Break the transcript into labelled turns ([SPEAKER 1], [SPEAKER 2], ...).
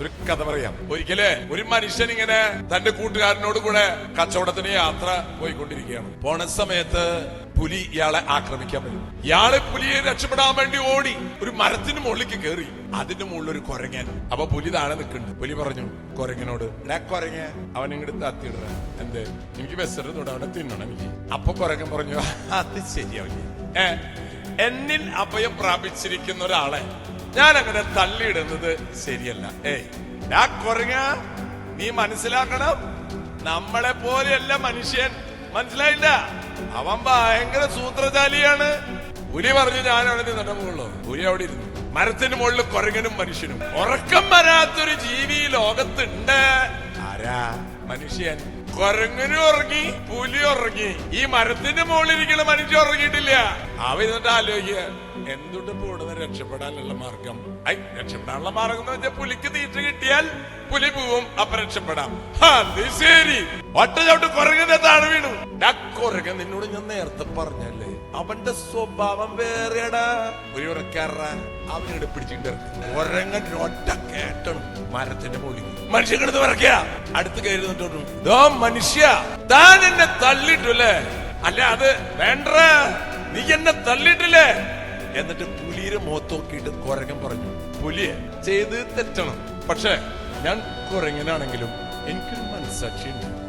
[SPEAKER 1] ഒരു കഥ പറയാം. ഒരിക്കല് ഒരു മനുഷ്യൻ ഇങ്ങനെ തന്റെ കൂട്ടുകാരനോട് കൂടെ കച്ചവടത്തിന് യാത്ര പോയിക്കൊണ്ടിരിക്കുകയാണ്. പോണ സമയത്ത് പുലി ഇയാളെ ആക്രമിക്കാൻ വരും. ഇയാളെ പുലിയെ രക്ഷപ്പെടാൻ വേണ്ടി ഓടി ഒരു മരത്തിന് മുകളിലേക്ക് കയറി. അതിന്റെ മുകളിൽ ഒരു കുരങ്ങൻ. അപ്പൊ പുലി താഴെ നിൽക്കുന്നുണ്ട്. പുലി പറഞ്ഞു കുരങ്ങനോട്, കുരങ്ങ അവൻ ഇങ്ങോട്ട് താത്തിയിട, എന്തേ എനിക്ക് ബസ്സറിനോട് അവനെ തിന്നണം എനിക്ക്. അപ്പൊ കുരങ്ങൻ പറഞ്ഞു, അത് ശരിയാവില്ല. എന്നിൽ അഭയം പ്രാപിച്ചിരിക്കുന്ന ഒരാളെ ഞാൻ അങ്ങനെ തള്ളിയിടുന്നത് ശരിയല്ല. കുരങ്ങ, നീ മനസ്സിലാക്കണം, നമ്മളെ പോലെയല്ല മനുഷ്യൻ, മനസ്സിലായില്ല? അവൻ ഭയങ്കര സൂത്രശാലിയാണ്. പുലി പറഞ്ഞു, ഞാൻ അവിടെ നിന്നിട്ട് മുകളിലോ. പുലി അവിടെ ഇരുന്നു. മരത്തിന് മുകളിൽ കുരങ്ങനും മനുഷ്യനും. ഉറക്കം വരാത്തൊരു ജീവി ലോകത്തുണ്ട്. ആരാ? മനുഷ്യൻ. കുരങ്ങനും ഉറങ്ങി, പുലി ഉറങ്ങി, ഈ മരത്തിന്റെ മുകളിൽ ഇരിക്കുന്ന മനുഷ്യൻ ഉറങ്ങിയിട്ടില്ല. അവ എന്നിട്ട് ആലോചിക്കുക, എന്തുകൊണ്ട് കൂടുതൽ രക്ഷപ്പെടാനുള്ള മാർഗം? രക്ഷപ്പെടാനുള്ള മാർഗം എന്ന് വെച്ചാൽ പുലിക്ക് തീറ്റ കിട്ടിയാൽ പുലി പോവും, അപ്പൊ രക്ഷപ്പെടാം. അത് ശരി. ഒറ്റ ചവിട്ട് കുരങ്ങന്റെ താഴെ വീണു. കുരങ്ങൻ, നിന്നോട് ഞാൻ നേരത്തെ പറഞ്ഞല്ലേ, അവന്റെ സ്വഭാവം വേറെടാ. ഒരു ഉറക്കാറ അവനോട് പിടിച്ചിട്ട് കുരങ്ങൻ ഒറ്റ കേട്ടണം മരത്തിന്റെ മുകളിൽ. മനുഷ്യൻ കിടന്ന് വിറയ്ക്ക. അടുത്ത് കയറി മനുഷ്യ, താൻ എന്നെ തള്ളിട്ടല്ലേ? അല്ല, അത് വേണ്ട, നീ എന്നെ തള്ളിയിട്ടില്ലേ? എന്നിട്ട് പുലിയുടെ മുഖത്ത് നോക്കിയിട്ട് കുരങ്ങൻ പറഞ്ഞു, പുലിയെ ചെയ്ത് തെറ്റണം, പക്ഷെ ഞാൻ കുരങ്ങനാണെങ്കിലും എനിക്കൊരു മനസ്സാക്ഷിയുണ്ട്.